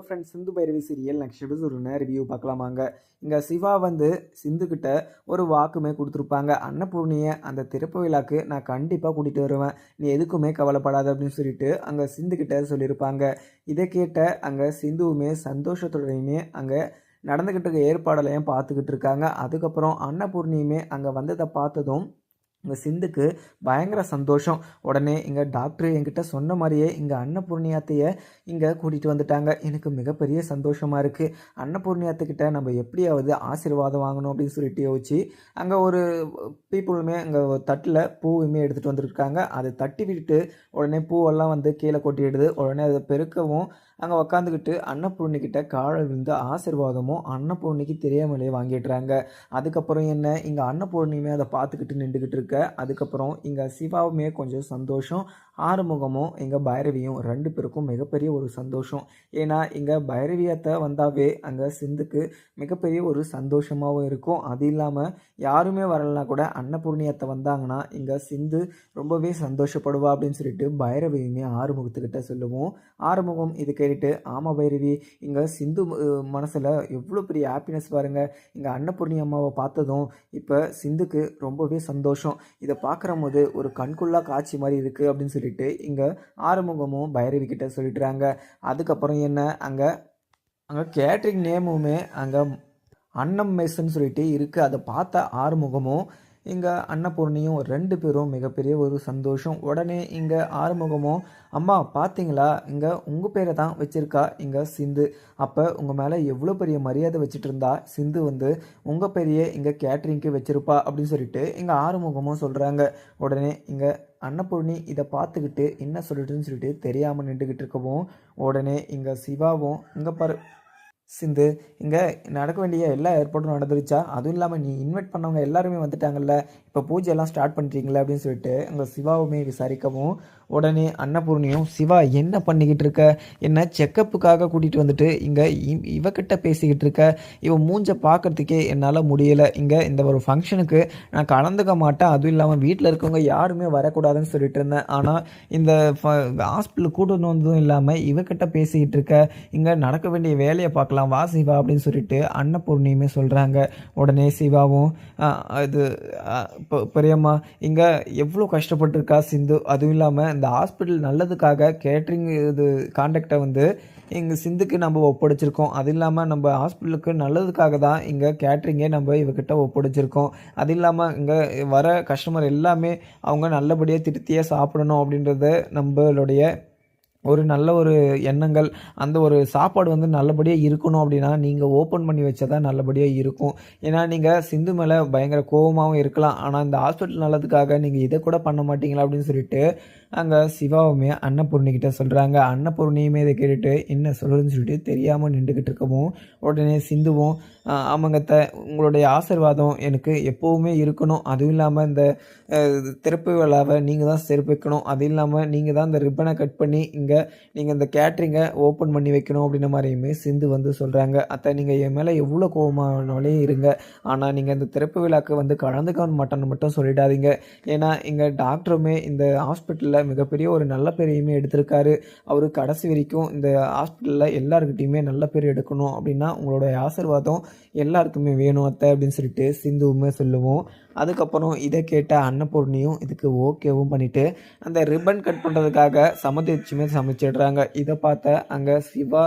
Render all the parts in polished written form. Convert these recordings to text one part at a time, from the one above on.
Friends Sindhu Bhairavi serial next எபிசோடுன்னு review பார்க்கலாமாங்க. இங்கே சிவா சிந்துக்கிட்ட ஒரு வாக்குமே கொடுத்துருப்பாங்க. அன்னபூர்ணியை அந்த திறப்பு விழாக்கு நான் கண்டிப்பாக கூட்டிகிட்டு வருவேன், நீ எதுக்குமே கவலைப்படாத அப்படின்னு சொல்லிட்டு அங்கே சிந்துக்கிட்ட சொல்லியிருப்பாங்க. இதை கேட்ட அங்கே சிந்துவுமே சந்தோஷத்துடையுமே அங்கே நடந்துக்கிட்டு இருக்க ஏற்பாடலையும் பார்த்துக்கிட்டு இருக்காங்க. அதுக்கப்புறம் அன்னபூர்ணியுமே அங்கே வந்ததை பார்த்ததும் இங்கே சிந்துக்கு பயங்கர சந்தோஷம். உடனே இங்கே டாக்டர் என்கிட்ட சொன்ன மாதிரியே இங்கே அன்னபூர்ணியாத்தையை இங்கே கூட்டிகிட்டு வந்துட்டாங்க. எனக்கு மிகப்பெரிய சந்தோஷமாக இருக்குது. அன்னபூர்ணியாத்துக்கிட்ட நம்ம எப்படியாவது ஆசீர்வாதம் வாங்கணும் அப்படின்னு சொல்லிட்டு யோசிச்சு அங்கே ஒரு பீப்புளுமே அங்கே தட்டில் பூவுமே எடுத்துகிட்டு வந்துருக்காங்க. அதை தட்டி விட்டுட்டு உடனே பூவெல்லாம் கீழே கொட்டிடுது. உடனே அதை பெருக்கவும் அங்கே உக்காந்துக்கிட்டு அன்னபூர்ணிக்கிட்ட காலை விழுந்து ஆசீர்வாதமும் அன்னபூர்ணிக்கு தெரியாமலே வாங்கிடுறாங்க. அதுக்கப்புறம் என்ன, இங்கே அன்னபூர்ணியுமே அதை பார்த்துக்கிட்டு நின்றுக்கிட்டு இருக்க. அதுக்கப்புறம் இங்கே சிவாவுமே கொஞ்சம் சந்தோஷம், ஆறுமுகமும் இங்கே பைரவியும் 2 பேருக்கும் மிகப்பெரிய ஒரு சந்தோஷம். ஏன்னா இங்கே பைரவியத்தை வந்தாவே அங்கே சிந்துக்கு மிகப்பெரிய ஒரு சந்தோஷமாகவும் இருக்கும். அது இல்லாமல் யாருமே வரலனா கூட அன்னபூர்ணியத்தை வந்தாங்கன்னா இங்கே சிந்து ரொம்பவே சந்தோஷப்படுவா அப்படின்னு சொல்லிட்டு பைரவியுமே ஆறுமுகத்துக்கிட்ட சொல்லுவோம். ஆறுமுகம் இது கேட்டுட்டு, ஆமாம் பைரவி, இங்கே சிந்து மனசில் எவ்வளோ பெரிய ஹாப்பினஸ் பாருங்கள். இங்கே அன்னபூர்ணி அம்மாவை பார்த்ததும் இப்போ சிந்துக்கு ரொம்பவே சந்தோஷம். இதை பார்க்குற போது ஒரு கண்குள்ளா காட்சி மாதிரி இருக்குது அப்படின்னு சொல்லிட்டு இங்கே ஆறுமுகமும் பைரவி கிட்ட சொல்லிட்டுறாங்க. அதுக்கப்புறம் என்ன, அங்கே அங்கே கேட்ரிங் நேமுமே அங்கே அன்னம் மெஸ்ன்னு சொல்லிட்டு இருக்குது. அதை பார்த்த ஆறுமுகமும் இங்கே அன்னபூர்ணியும் 2 பேரும் மிகப்பெரிய ஒரு சந்தோஷம். உடனே இங்கே ஆறுமுகமும், அம்மா பார்த்தீங்களா, இங்கே உங்கள் பேரை தான் வச்சுருக்கா இங்கே சிந்து. அப்போ உங்கள் மேலே எவ்வளோ பெரிய மரியாதை வச்சுட்டு இருந்தா சிந்து உங்கள் பெரிய இங்கே கேட்ரிங்க்கு வச்சுருப்பா அப்படின்னு சொல்லிட்டு இங்கே ஆறுமுகமும் சொல்கிறாங்க. உடனே இங்கே அன்னபூர்ணி இதை பார்த்துக்கிட்டு என்ன சொல்லிட்டுன்னு சொல்லிட்டு தெரியாமல் நின்றுக்கிட்டு இருக்கவும், உடனே இங்கே சிவாவும், இங்கே பாரு சிந்து, இங்கே நடக்க வேண்டிய எல்லா ஏற்பாடும் நடந்துருச்சா, அதுவும் இல்லாமல் நீ இன்வைட் பண்ணவங்க எல்லாருமே வந்துட்டாங்கல்ல, இப்போ பூஜையெல்லாம் ஸ்டார்ட் பண்ணுறீங்களா அப்படின்னு சொல்லிட்டு அங்கே சிவாவுமே விசாரிக்கவும், உடனே அன்னபூர்ணியும், சிவா என்ன பண்ணிக்கிட்டு இருக்க, என்ன செக்கப்புக்காக கூட்டிகிட்டு வந்துட்டு இங்கே இவக்கிட்ட பேசிக்கிட்டு இருக்க, இவன் மூஞ்சை பார்க்குறதுக்கே என்னால் முடியலை, இங்கே இந்த ஒரு ஃபங்க்ஷனுக்கு நான் கலந்துக்க மாட்டேன், அதுவும் இல்லாமல் வீட்டில் இருக்கவங்க யாருமே வரக்கூடாதுன்னு சொல்லிட்டு இருந்தேன், ஆனால் இந்த ஹாஸ்பிட்டலுக்கு கூட்டணும் வந்ததும் இல்லாமல் இவக்கிட்ட பேசிக்கிட்டு இருக்க, இங்கே நடக்க வேண்டிய வேலையை பார்க்கலாம் வா சிவா அப்படின்னு சொல்லிட்டு அன்னபூர்ணியுமே சொல்கிறாங்க. உடனே சிவாவும், இது பெரியம்மா, இங்கே எவ்வளோ கஷ்டப்பட்டுருக்கா சிந்து, அதுவும் இல்லாமல் இந்த ஹாஸ்பிட்டல் நல்லதுக்காக கேட்ரிங் இது கான்டாக்டை எங்கள் சிந்துக்கு நம்ம ஒப்படைச்சிருக்கோம், அது இல்லாமல் நம்ம ஹாஸ்பிட்டலுக்கு நல்லதுக்காக தான் இங்கே கேட்ரிங்கே நம்ம இவக்கிட்ட ஒப்படைச்சிருக்கோம், அது இல்லாமல் இங்கே வர கஸ்டமர் எல்லாமே அவங்க நல்லபடியாக திருப்தியாக சாப்பிடணும் அப்படின்றத நம்மளுடைய ஒரு நல்ல ஒரு எண்ணங்கள். அந்த ஒரு சாப்பாடு நல்லபடியாக இருக்கணும் அப்படின்னா நீங்கள் ஓப்பன் பண்ணி வச்சா தான் நல்லபடியாக இருக்கும். ஏன்னா நீங்கள் சிந்து மேலே பயங்கர கோபமாகவும் இருக்கலாம், ஆனால் இந்த ஹாஸ்பிட்டல் நல்லதுக்காக நீங்கள் இதை கூட பண்ண மாட்டீங்களா அப்படின்னு சொல்லிட்டு அங்கே சிவாவுமே அன்னபூர்ணிக்கிட்ட சொல்கிறாங்க. அன்னபூர்ணியுமே இதை கேட்டுட்டு என்ன சொல்கிறதுன்னு சொல்லிட்டு தெரியாமல் நின்றுக்கிட்டு இருக்கவும், உடனே சிந்துவும், ஆமாங்கத்த, உங்களுடைய ஆசீர்வாதம் எனக்கு எப்போவுமே இருக்கணும், அதுவும் இல்லாமல் இந்த திறப்பு விழாவை நீங்கள் தான் சிறப்பிக்கணும், அது இல்லாமல் நீங்கள் தான் இந்த ரிப்பனை கட் பண்ணி நீங்கள் இந்த கேட்ரிங்கை ஓப்பன் பண்ணி வைக்கணும் அப்படின்ற மாதிரியுமே சிந்து சொல்கிறாங்க. அத்தை, நீங்கள் என் மேலே எவ்வளோ கோபமானாலே இருங்க, ஆனால் நீங்கள் இந்த திறப்பு விழாக்கு கலந்துக்க மாட்டேன்னு மட்டும் சொல்லிடாதீங்க. ஏன்னா இங்கே டாக்டருமே இந்த ஹாஸ்பிட்டலில் மிகப்பெரிய ஒரு நல்ல பேரையுமே எடுத்திருக்காரு. அவர் கடைசி வரைக்கும் இந்த ஹாஸ்பிட்டலில் எல்லாருக்கிட்டையுமே நல்ல பேர் எடுக்கணும் அப்படின்னா உங்களுடைய ஆசீர்வாதம் எல்லாருக்குமே வேணும் அத்தை அப்படின்னு சொல்லிட்டு சிந்துவுமே சொல்லுவோம். அதுக்கப்புறம் இதை கேட்ட அன்னபூர்ணியும் இதுக்கு ஓகேவும் பண்ணிவிட்டு அந்த ரிப்பன் கட் பண்ணுறதுக்காக சமைச்சுமே சமைச்சிடுறாங்க. இதை பார்த்த அங்கே சிவா,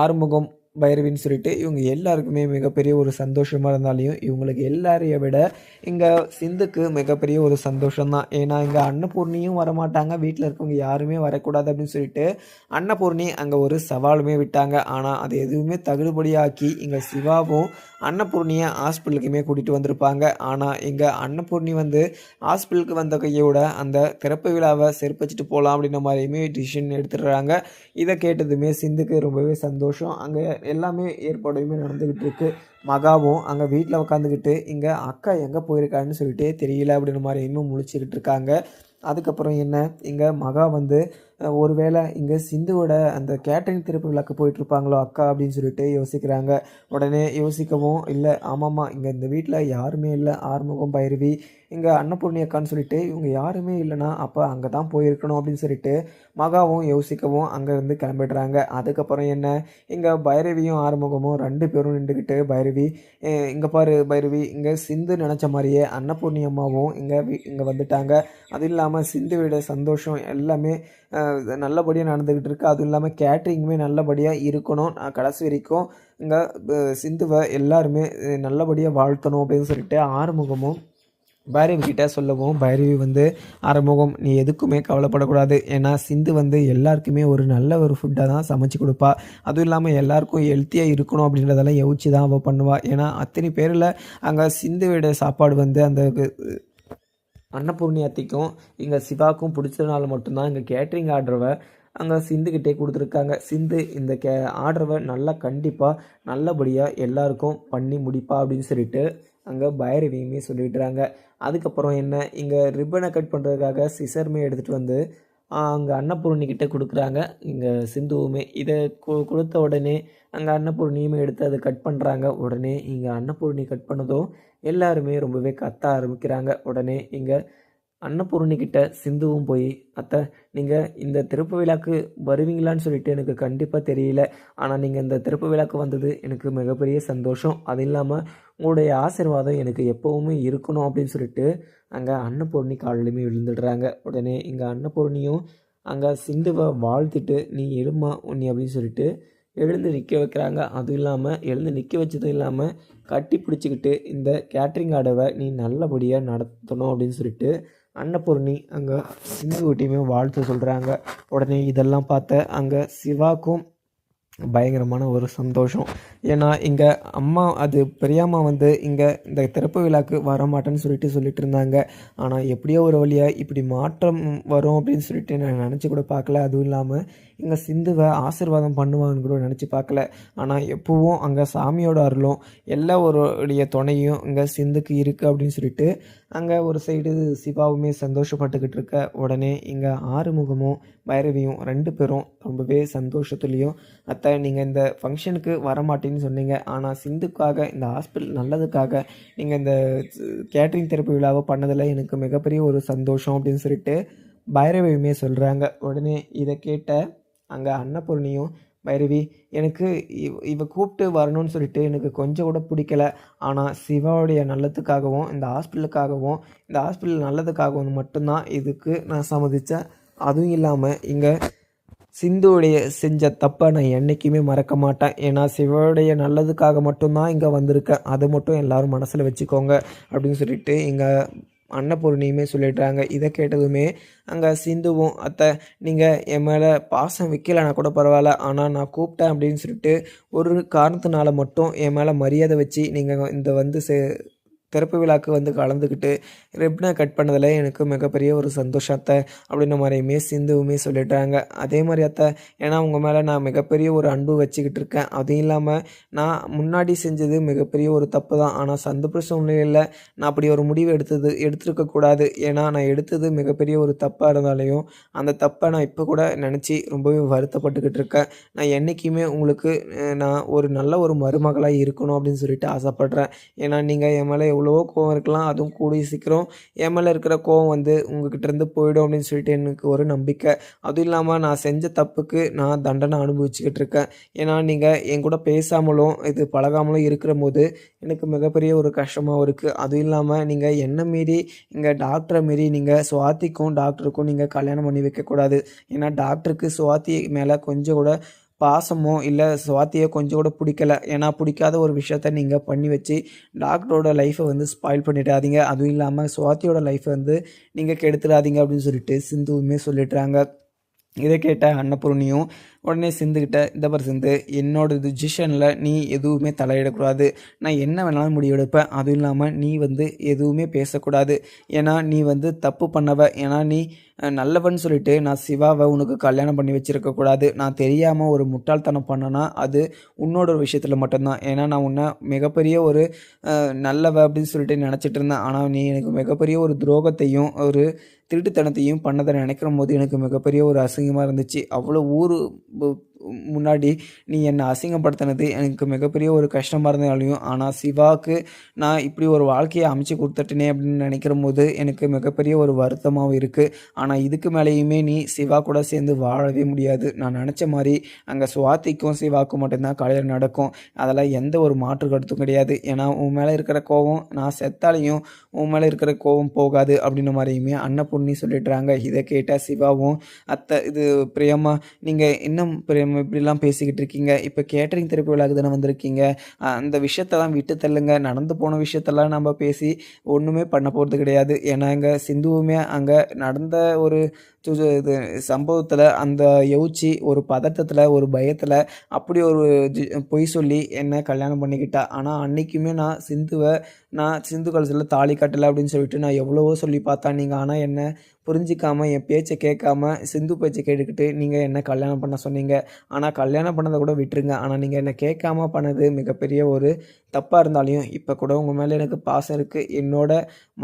ஆறுமுகம், பைரவின்னு சொல்லிட்டு இவங்க எல்லாருக்குமே மிகப்பெரிய ஒரு சந்தோஷமாக இருந்தாலையும் இவங்களுக்கு எல்லாரையும் விட இங்கே சிந்துக்கு மிகப்பெரிய ஒரு சந்தோஷம்தான். ஏன்னா இங்கே அன்னபூர்ணியும் வரமாட்டாங்க, வீட்டில் இருக்கவங்க யாருமே வரக்கூடாது அப்படின்னு சொல்லிட்டு அன்னபூர்ணி அங்கே ஒரு சவாலுமே விட்டாங்க. ஆனால் அது எதுவுமே தகுதிபடியாக்கி இங்கே சிவாவும் அன்னபூர்ணியை ஹாஸ்பிட்டலுக்குமே கூட்டிகிட்டு வந்திருப்பாங்க. ஆனால் இங்கே அன்னபூர்ணி ஹாஸ்பிட்டலுக்கு வந்த கையோட அந்த திறப்பு விழாவை செருப்பிச்சிட்டு போகலாம் அப்படின்ற மாதிரியுமே டிசிஷன் எடுத்துடுறாங்க. இதை கேட்டதுமே சிந்துக்கு ரொம்பவே சந்தோஷம். அங்கே எல்லாமே ஏற்பாடுமே நடந்துக்கிட்டு இருக்கு. மகாவும் அங்கே வீட்டில் உட்காந்துக்கிட்டு இங்கே அக்கா எங்கே போயிருக்கான்னு சொல்லிட்டு தெரியல அப்படின்ற மாதிரி இன்னும் முழிச்சுக்கிட்டு இருக்காங்க. அதுக்கப்புறம் என்ன, இங்கே மகா ஒருவேளை இங்கே சிந்துவோட அந்த கேட்டரிங் திறப்பு விழாக்கு போயிட்டுருப்பாங்களோ அக்கா அப்படின்னு சொல்லிட்டு யோசிக்கிறாங்க. உடனே யோசிக்கவும், இல்லை ஆமாம்மா இங்கே இந்த வீட்டில் யாருமே இல்லை, ஆறுமுகம், பைரவி, இங்கே அன்னபூர்ணி அக்கான்னு சொல்லிட்டு இவங்க யாருமே இல்லைனா அப்போ அங்கே தான் போயிருக்கணும் அப்படின்னு சொல்லிட்டு மகாவும் யோசிக்கவும் அங்கேருந்து கிளம்பிடுறாங்க. அதுக்கப்புறம் என்ன, இங்கே பைரவியும் ஆறுமுகமும் 2 பேரும் நின்றுக்கிட்டு, பைரவி இங்கே பாரு பைரவி, இங்கே சிந்து நினச்ச மாதிரியே அன்னபூர்ணி அம்மாவும் இங்கே வந்துட்டாங்க. அதுவும் இல்லாமல் சிந்துவோட சந்தோஷம் எல்லாமே நல்லபடியாக நடந்துக்கிட்டு இருக்குது. அதுவும் இல்லாமல் கேட்ரிங்குமே நல்லபடியாக இருக்கணும். நான் கடைசி வரைக்கும் இங்கே சிந்துவை எல்லாருமே நல்லபடியாக வாழ்த்தணும் அப்படின்னு சொல்லிட்டு ஆறுமுகமும் பைரவி கிட்ட சொல்லவும், பைரவி வந்து ஆறுமுகம் நீ எதுக்குமே கவலைப்படக்கூடாது. ஏன்னா சிந்து வந்து எல்லாருக்குமே ஒரு நல்ல ஒரு ஃபுட்டாக தான் சமைச்சு கொடுப்பா. அதுவும் இல்லாமல் எல்லாருக்கும் ஹெல்த்தியாக இருக்கணும் அப்படின்றதெல்லாம் யோசிச்சு தான் அவள் பண்ணுவாள். ஏன்னா அத்தனை பேரில் அங்கே சிந்துவோட சாப்பாடு வந்து அந்த அன்னபூர்ணி அத்தைக்கும் இங்கே சிவாக்கும் பிடிச்சதுனால மட்டும்தான் இங்கே கேட்ரிங் ஆர்டரை அங்கே சிந்துக்கிட்டே கொடுத்துருக்காங்க. சிந்து இந்த ஆர்டரை நல்லா கண்டிப்பாக நல்லபடியாக எல்லாருக்கும் பண்ணி முடிப்பா அப்படின்னு சொல்லிட்டு அங்கே பைரவியுமே சொல்லிடுறாங்க. அதுக்கப்புறம் என்ன, இங்கே ரிப்பனை கட் பண்ணுறதுக்காக சிசருமே எடுத்துகிட்டு வந்து அங்கே அன்னபூர்ணிக்கிட்ட கொடுக்குறாங்க. இங்கே சிந்துவுமே இதை கொடுத்த உடனே அங்கே அன்னபூர்ணியுமே எடுத்து அதை கட் பண்ணுறாங்க. உடனே இங்கே அன்னபூர்ணி கட் பண்ணதும் எல்லாருமே ரொம்பவே கத்த ஆரம்பிக்கிறாங்க. உடனே இங்கே அன்னபூர்ணிக்கிட்ட சிந்துவும் போய், அத்தை நீங்கள் இந்த திறப்பு விழாக்கு வருவீங்களான்னு சொல்லிட்டு எனக்கு கண்டிப்பாக தெரியல. ஆனால் நீங்கள் இந்த திறப்பு விழாக்கு வந்தது எனக்கு மிகப்பெரிய சந்தோஷம். அது இல்லாமல் உங்களுடைய ஆசீர்வாதம் எனக்கு எப்போவுமே இருக்கணும் அப்படின்னு சொல்லிட்டு அங்கே அன்னபூர்ணி காலிலுமே விழுந்துடுறாங்க. உடனே இங்கே அன்னபூர்ணியும் அங்கே சிந்துவை வாழ்த்திட்டு நீ எழுமா உன்னி அப்படின்னு சொல்லிட்டு எழுந்து நிற்க வைக்கிறாங்க. அதுவும் இல்லாமல் எழுந்து நிற்க வச்சதும் இல்லாமல் கட்டி பிடிச்சிக்கிட்டு இந்த கேட்ரிங் ஆர்டரை நீ நல்லபடியாக நடத்தணும் அப்படின்னு சொல்லிட்டு அன்னபூர்ணி அங்கே சிந்துகிட்டையுமே வாழ்த்து சொல்கிறாங்க. உடனே இதெல்லாம் பார்த்த அங்கே சிவாக்கும் பயங்கரமான ஒரு சந்தோஷம். ஏன்னா இங்கே அம்மா அது பெரியம்மா வந்து இங்கே இந்த திறப்பு விழாக்கு வரமாட்டேன்னு சொல்லிட்டு இருந்தாங்க. ஆனால் எப்படியோ ஒரு வழியாக இப்படி மாற்றம் வரும் அப்படின்னு சொல்லிட்டு நான் நினச்சி கூட பார்க்கல. அதுவும் இல்லாமல் இங்கே சிந்துவை ஆசீர்வாதம் பண்ணுவாங்கன்னு கூட நினச்சி பார்க்கல. ஆனால் எப்பவும் அங்கே சாமியோட அருளும் எல்லா ஒருடைய துணையும் இங்கே சிந்துக்கு இருக்குது அப்படின்னு சொல்லிட்டு அங்கே ஒரு சைடு சிவாவுமே சந்தோஷப்பட்டுக்கிட்டு இருக்க. உடனே இங்கே ஆறுமுகமும் பைரவியும் 2 பேரும் ரொம்பவே சந்தோஷத்துலேயும், அத்தை நீங்கள் இந்த ஃபங்க்ஷனுக்கு வரமாட்டேன்னு சொன்னீங்க, ஆனால் சிந்துக்காக இந்த ஹாஸ்பிட்டல் நல்லதுக்காக நீங்கள் இந்த கேட்ரிங் தெரப்பி விழாவை பண்ணதில் எனக்கு மிகப்பெரிய ஒரு சந்தோஷம் அப்படின்னு சொல்லிட்டு பைரவியுமே சொல்கிறாங்க. உடனே இதை கேட்ட அங்கே அன்னபூர்ணியும், பைரவி எனக்கு இவ கூப்பிட்டு வரணும்னு சொல்லிட்டு எனக்கு கொஞ்சம் கூட பிடிக்கல. ஆனால் சிவாவுடைய நல்லதுக்காகவும் இந்த ஹாஸ்பிட்டல் நல்லதுக்காகவும் மட்டும்தான் இதுக்கு நான் சம்மதித்தேன். அதுவும் இல்லாமல் இங்கே சிந்துவுடைய செஞ்ச தப்பை நான் என்றைக்குமே மறக்க மாட்டேன். ஏன்னா சிவாவுடைய நல்லதுக்காக மட்டும்தான் இங்கே வந்திருக்கேன். அதை மட்டும் எல்லோரும் மனசில் வச்சுக்கோங்க அப்படின்னு சொல்லிட்டு இங்கே அன்னபூர்ணியுமே சொல்லிடுறாங்க. இதை கேட்டதுமே அங்கே சிந்துவும், அத்தை நீங்கள் என் மேலே பாசம் வைக்கலைன்னா கூட பரவாயில்ல, ஆனால் நான் கூப்பிட்டேன் அப்படின்னு சொல்லிட்டு ஒரு காரணத்தினால மட்டும் என் மேலே மரியாதை வச்சு நீங்கள் இந்த வந்து திறப்பு விழாக்கு வந்து கலந்துக்கிட்டு ரிப்னை கட் பண்ணதில் எனக்கு மிகப்பெரிய ஒரு சந்தோஷத்தை அப்படின்ற மாதிரியுமே சிந்துவுமே சொல்லிட்டாங்க. அதே மாதிரி அத்தை, ஏன்னா உங்கள் மேலே நான் மிகப்பெரிய ஒரு அன்பு வச்சுக்கிட்டு இருக்கேன். அதுவும் இல்லாமல் நான் முன்னாடி செஞ்சது மிகப்பெரிய ஒரு தப்பு தான். ஆனால் சந்தர்ப்ப சூழ்நிலையில் நான் அப்படி ஒரு முடிவு எடுத்திருக்கக்கூடாது. ஏன்னா நான் எடுத்தது மிகப்பெரிய ஒரு தப்பாக இருந்தாலையும் அந்த தப்பை நான் இப்போ கூட நினச்சி ரொம்பவே வருத்தப்பட்டுக்கிட்டு இருக்கேன். நான் என்றைக்குமே உங்களுக்கு நான் ஒரு நல்ல ஒரு மருமகளாக இருக்கணும் அப்படின்னு சொல்லிட்டு ஆசைப்பட்றேன். ஏன்னா நீங்கள் என் மேலே எவ்வளவோ கோவம் இருக்கலாம், அதுவும் கூடிய சீக்கிரம் என் மேலே இருக்கிற கோவம் வந்து உங்ககிட்டருந்து போயிடும் அப்படின்னு சொல்லிட்டு எனக்கு ஒரு நம்பிக்கை. அதுவும் இல்லாமல் நான் செஞ்ச தப்புக்கு நான் தண்டனை அனுபவிச்சுக்கிட்டு இருக்கேன். ஏன்னா நீங்கள் என் கூட பேசாமலும் இது பழகாமலும் இருக்கிற போது எனக்கு மிகப்பெரிய ஒரு கஷ்டமாகவும் இருக்குது. அதுவும் இல்லாமல் நீங்கள் என்ன மீறி இங்கே டாக்டரை மீறி நீங்கள் சுவாதிக்கும் டாக்டருக்கும் நீங்கள் கல்யாணம் பண்ணி வைக்கக்கூடாது. ஏன்னா டாக்டருக்கு சுவாதி மேலே கொஞ்சம் கூட பாசமோ இல்லை சுவாத்தியோ கொஞ்சம் கூட பிடிக்கல. ஏன்னா பிடிக்காத ஒரு விஷயத்த நீங்கள் பண்ணி வச்சு டாக்டரோட லைஃப்பை வந்து ஸ்பாயில் பண்ணிடாதீங்க. அதுவும் இல்லாமல் சுவாத்தியோட லைஃப்பை வந்து நீங்கள் கெடுத்துடாதீங்க அப்படின்னு சொல்லிட்டு சிந்துவுமே சொல்லிடுறாங்க. இதை கேட்ட அன்னபூர்ணியும் உடனே சிந்துக்கிட்ட, இந்த பாரு சிந்து, என்னோட டிசிஷனில் நீ எதுவுமே தலையிடக்கூடாது. நான் என்ன வேணாலும் முடிவெடுப்பேன். அதுவும் இல்லாமல் நீ வந்து எதுவுமே பேசக்கூடாது. ஏன்னா நீ வந்து தப்பு பண்ணவ. ஏன்னா நீ நல்லவன்னு சொல்லிட்டு நான் சிவாவை உனக்கு கல்யாணம் பண்ணி வச்சிருக்கக்கூடாது. நான் தெரியாமல் ஒரு முட்டாள்தனம் பண்ணேன்னா அது உன்னோட ஒரு விஷயத்தில் மட்டும்தான். ஏன்னா நான் உன்னை மிகப்பெரிய ஒரு நல்லவ அப்படின்னு சொல்லிட்டு நினச்சிட்டு இருந்தேன். ஆனால் நீ எனக்கு மிகப்பெரிய ஒரு துரோகத்தையும் ஒரு திருட்டுத்தனத்தையும் பண்ணதை நினைக்கிற போது எனக்கு மிகப்பெரிய ஒரு அசிங்கமாக இருந்துச்சு. அவ்வளோ ஊர் முன்னாடி நீ என்னை அசிங்கப்படுத்தினது எனக்கு மிகப்பெரிய ஒரு கஷ்டமாக இருந்தாலையும், ஆனால் சிவாவுக்கு நான் இப்படி ஒரு வாழ்க்கையை அமைச்சு கொடுத்துட்டேனே அப்படின்னு நினைக்கிற போது எனக்கு மிகப்பெரிய ஒரு வருத்தமாகவும் இருக்குது. ஆனால் இதுக்கு மேலேயுமே நீ சிவா கூட சேர்ந்து வாழவே முடியாது. நான் நினச்ச மாதிரி அங்கே சுவாதிக்கும் சிவாவுக்கும் மட்டும்தான் கல்யாணம் நடக்கும். அதில் எந்த ஒரு மாற்று கருத்தும் கிடையாது. ஏன்னா உன் மேலே இருக்கிற கோபம் நான் செத்தாலையும் உன் மேலே இருக்கிற கோபம் போகாது அப்படின்ற மாதிரியுமே அன்னபூர்ணி சொல்லிடுறாங்க. இதை கேட்ட சிவாவும், அத்தை இது பிரியமா, நீங்கள் இன்னும் இப்படிலாம் பேசிக்கிட்டு இருக்கீங்க, இப்போ கேட்டரிங் தெரப்பி விழாக்கு தானே வந்திருக்கீங்க, அந்த விஷயத்தெல்லாம் விட்டு தள்ளுங்க, நடந்து போன விஷயத்தெல்லாம் நம்ம பேசி ஒன்றுமே பண்ண போகிறது கிடையாது. ஏன்னா இங்கே சிந்துவுமே அங்கே நடந்த ஒரு இது சம்பவத்தில் அந்த யோசிச்சு ஒரு பதட்டத்தில் ஒரு பயத்தில் அப்படி ஒரு பொய் சொல்லி என்னை கல்யாணம் பண்ணிக்கிட்டா. ஆனால் அன்றைக்குமே நான் சிந்து கழுத்தில் தாலி கட்டலை அப்படின்னு சொல்லிட்டு நான் எவ்வளவோ சொல்லி பார்த்தா நீங்கள், ஆனால் என்ன புரிஞ்சிக்காமல் என் பேச்சை கேட்காம சிந்து பேச்சை கேட்டுக்கிட்டு நீங்கள் என்ன கல்யாணம் பண்ண சொன்னீங்க. ஆனால் கல்யாணம் பண்ணதை கூட விட்டுருங்க, ஆனால் நீங்கள் என்னை கேட்காம பண்ணது மிகப்பெரிய ஒரு தப்பாக இருந்தாலையும் இப்போ கூட உங்கள் மேலே எனக்கு பாசம் இருக்குது. என்னோட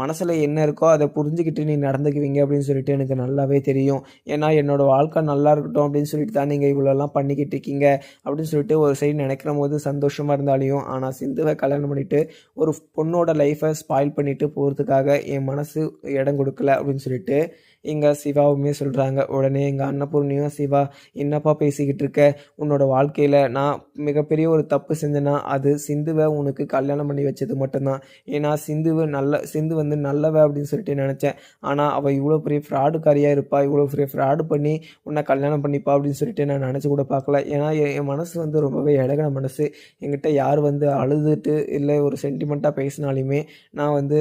மனசில் என்ன இருக்கோ அதை புரிஞ்சுக்கிட்டு நீ நடந்துக்குவீங்க அப்படின்னு சொல்லிட்டு எனக்கு நல்லாவே தெரியும். ஏன்னா என்னோடய வாழ்க்கை நல்லா இருக்கட்டும் அப்படின்னு சொல்லிட்டு தான் நீங்கள் இவ்வளோலாம் பண்ணிக்கிட்டு இருக்கீங்க அப்படின்னு சொல்லிட்டு ஒரு சைடு நினைக்கிற போது சந்தோஷமாக இருந்தாலையும், ஆனால் சிந்துவை கல்யாணம் பண்ணிவிட்டு ஒரு பொண்ணோட லைஃப்பை ஸ்பாயில் பண்ணிவிட்டு போகிறதுக்காக என் மனசு இடம் கொடுக்கல அப்படின்னு சொல்லிட்டு இங்கே சிவாவுமே சொல்கிறாங்க. உடனே எங்கள் அன்னபூர்ணியும், சிவா என்னப்பா பேசிக்கிட்டு இருக்க, உன்னோட வாழ்க்கையில் நான் மிகப்பெரிய ஒரு தப்பு செஞ்சேன்னா அது சிந்துவை உனக்கு கல்யாணம் பண்ணி வச்சது மட்டும்தான். ஏன்னா சிந்து வந்து நல்லவ அப்படின்னு சொல்லிட்டு நினச்சேன். ஆனால் அவள் இவ்வளோ பெரிய ஃப்ராடுக்காரியாக இருப்பா, இவ்வளோ பெரிய ஃப்ராடு பண்ணி உன்னை கல்யாணம் பண்ணிப்பா அப்படின்னு சொல்லிட்டு நான் நினச்சி கூட பார்க்கல. ஏன்னா என் மனசு வந்து ரொம்பவே இழகின மனசு. என்கிட்ட யார் வந்து அழுதுட்டு இல்லை ஒரு சென்டிமெண்ட்டாக பேசினாலுமே நான் வந்து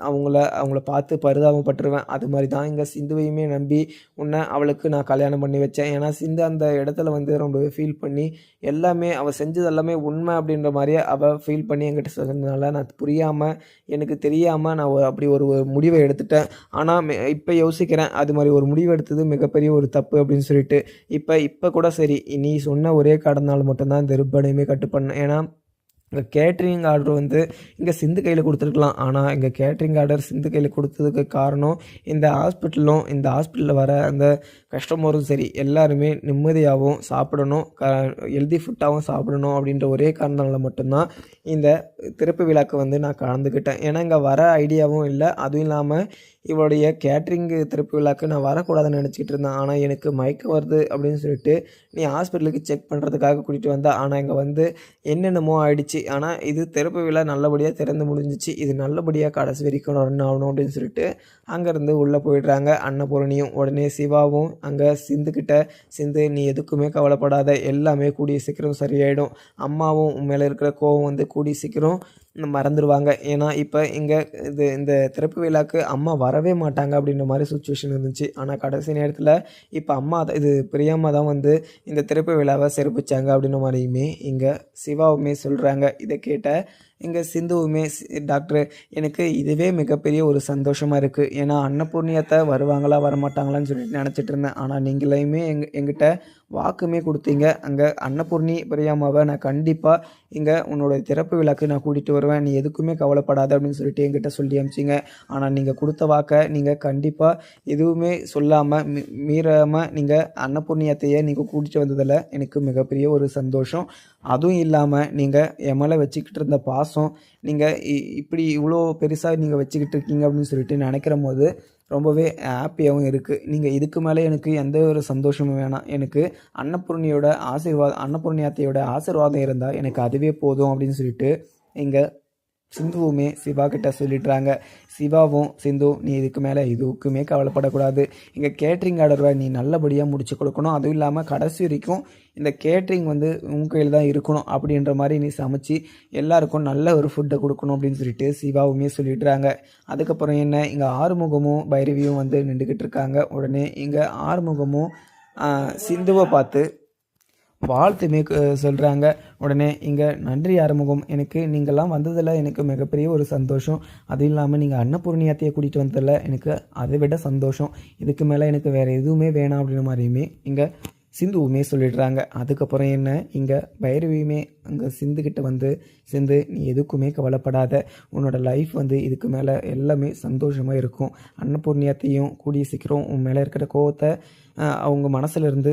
அவங்கள பார்த்து பரிதாபப்பட்டுருவேன். அது மாதிரி தான் இங்கே சிந்துவையுமே நம்பி அவளுக்கு நான் கல்யாணம் பண்ணி வச்சேன். ஏன்னா சிந்து அந்த இடத்துல வந்து ரொம்பவே ஃபீல் பண்ணி எல்லாமே அவள் செஞ்சது எல்லாமே உண்மை அப்படின்ற மாதிரியே அவள் ஃபீல் பண்ணி என்கிட்ட சொன்னதுனால நான் புரியாமல் எனக்கு தெரியாமல் நான் அப்படி ஒரு முடிவை எடுத்துட்டேன். ஆனால் இப்போ யோசிக்கிறேன், அது மாதிரி ஒரு முடிவு எடுத்தது மிகப்பெரிய ஒரு தப்பு அப்படின்னு சொல்லிட்டு. இப்போ கூட சரி, நீ சொன்ன ஒரே காரணத்தால் மட்டும்தான் இந்த ரிப்பனையுமே கட்டு பண்ணேன். ஏன்னா இங்கே கேட்ரிங் ஆர்டர் வந்து இங்கே சிந்து கையில் கொடுத்துருக்கலாம். ஆனால் இங்கே கேட்ரிங் ஆர்டர் சிந்து கையில் கொடுத்ததுக்கு காரணம் இந்த ஹாஸ்பிட்டலில் வர அந்த கஸ்டமரும் சரி எல்லாருமே நிம்மதியாகவும் சாப்பிடணும், ஹெல்தி ஃபுட்டாகவும் சாப்பிடணும் அப்படின்ற ஒரே காரணத்தால் மட்டும்தான் இந்த திறப்பு விழாக்கு வந்து நான் கலந்துக்கிட்டேன். ஏன்னா இங்கே வர ஐடியாவும் இல்லை. அதுவும் இல்லாமல் இவளுடைய கேட்ரிங்கு திறப்பு விழாக்கு நான் வரக்கூடாதுன்னு நினச்சிக்கிட்டு இருந்தேன். ஆனால் எனக்கு மயக்கம் வருது அப்படின்னு சொல்லிட்டு நீ ஹாஸ்பிட்டலுக்கு செக் பண்ணுறதுக்காக கூட்டிகிட்டு வந்தா. ஆனால் இங்கே வந்து என்னென்னமோ ஆயிடுச்சு. ஆனால் இது திறப்பு விழா நல்லபடியாக திறந்து முடிஞ்சிச்சு, இது நல்லபடியாக கடைசி வரைக்கும் ரன் ஆகணும் அப்படின்னு சொல்லிட்டு அங்கேருந்து உள்ளே போயிடுறாங்க அன்னபூரணியும். உடனே சிவாவும் அங்கே சிந்து நீ எதுக்குமே கவலைப்படாத, எல்லாமே கூடிய சீக்கிரம் சரியாயிடும். அம்மாவும் உன் மேலே இருக்கிற கோவம் வந்து கூடிய சீக்கிரம் மறந்துடுவாங்க. ஏன்னா இப்போ இங்கே இந்த திறப்பு விழாக்கு அம்மா வரவே மாட்டாங்க அப்படின்ற மாதிரி சுச்சுவேஷன் இருந்துச்சு. ஆனால் கடைசி நேரத்தில் இப்போ அம்மா பிரியாம்மா தான் வந்து இந்த திறப்பு விழாவை சிறப்பிச்சாங்க அப்படின்ற மாதிரியுமே இங்கே சிவாவுமே சொல்கிறாங்க. இதை கேட்ட இங்கே சிந்துவுமே, டாக்டர் எனக்கு இதுவே மிகப்பெரிய ஒரு சந்தோஷமாக இருக்குது. ஏன்னா அன்னபூர்ணியத்தை வருவாங்களா வரமாட்டாங்களான்னு சொல்லிட்டு நினச்சிட்டு இருந்தேன். ஆனால் நீங்களையுமே எங்கிட்ட வாக்குமே கொடுத்தீங்க. அங்கே அன்னபூர்ணி பிரியாமாவை நான் கண்டிப்பாக இங்கே உன்னோட திறப்பு விழாக்கு நான் கூட்டிகிட்டு வருவேன், நீ எதுக்குமே கவலைப்படாத அப்படின்னு சொல்லிட்டு என்கிட்ட சொல்லி அனுப்பிச்சிங்க. ஆனால் நீங்கள் கொடுத்த வாக்கை நீங்கள் கண்டிப்பாக எதுவுமே சொல்லாமல் மீறாமல் நீங்கள் அன்னபூர்ணியத்தையே நீங்கள் கூட்டிகிட்டு வந்ததில் எனக்கு மிகப்பெரிய ஒரு சந்தோஷம். அதுவும் இல்லாமல் நீங்கள் என் மேலே வச்சுக்கிட்டு இருந்த பாசம் நீங்கள் இப்படி இவ்வளோ பெருசாக நீங்கள் வச்சுக்கிட்டு இருக்கீங்க அப்படின்னு சொல்லிட்டு நினைக்கிற போது ரொம்பவே ஹாப்பியாகவும் இருக்குது. நீங்கள் இதுக்கு மேலே எனக்கு எந்த ஒரு சந்தோஷமும் வேணாம், எனக்கு அன்னபூர்ணியாத்தையோட ஆசீர்வாதம் இருந்தால் எனக்கு அதுவே போதும் அப்படின்னு சொல்லிட்டு இங்கே சிந்துவுமே சிவா கிட்ட சொல்லிடுறாங்க. சிவாவும், சிந்து நீ இதுக்கு மேலே எதுக்குமே கவலைப்படக்கூடாது, இங்கே கேட்ரிங் ஆர்டரை நீ நல்லபடியாக முடிச்சு கொடுக்கணும், அதுவும் இல்லாமல் கடைசி வரைக்கும் இந்த கேட்ரிங் வந்து உன் கையில் தான் இருக்கணும் அப்படின்ற மாதிரி நீ சமைச்சு எல்லாருக்கும் நல்ல ஒரு ஃபுட்டை கொடுக்கணும் அப்படின்னு சொல்லிட்டு சிவாவுமே சொல்லிடுறாங்க. அதுக்கப்புறம் என்ன, இங்கே ஆறுமுகமும் பைரவியும் வந்து நின்றுக்கிட்டு இருக்காங்க. உடனே இங்கே ஆறுமுகமும் சிந்துவை பார்த்து, வாழ்த்துமே சொல்கிறாங்க. உடனே இங்கே நன்றி ஆறுமுகம், எனக்கு நீங்கள்லாம் வந்ததில் எனக்கு மிகப்பெரிய ஒரு சந்தோஷம். அதுவும் இல்லாமல் நீங்கள் அன்னபூர்ணி அத்தையை கூட்டிகிட்டு வந்ததில் எனக்கு அதை விட சந்தோஷம். இதுக்கு மேலே எனக்கு வேறு எதுவுமே வேணாம் அப்படின்ற மாதிரியுமே இங்கே சிந்துவுமே சொல்லிடுறாங்க. அதுக்கப்புறம் என்ன, இங்கே பைரவியுமே அங்கே சிந்துக்கிட்ட வந்து, சிந்து நீ எதுக்குமே கவலைப்படாத, உன்னோட லைஃப் வந்து இதுக்கு மேலே எல்லாமே சந்தோஷமாக இருக்கும். அன்னபூர்ணியத்தையும் கூடிய சீக்கிரம் உன் மேலே இருக்கிற கோவத்தை அவங்க மனசுலேருந்து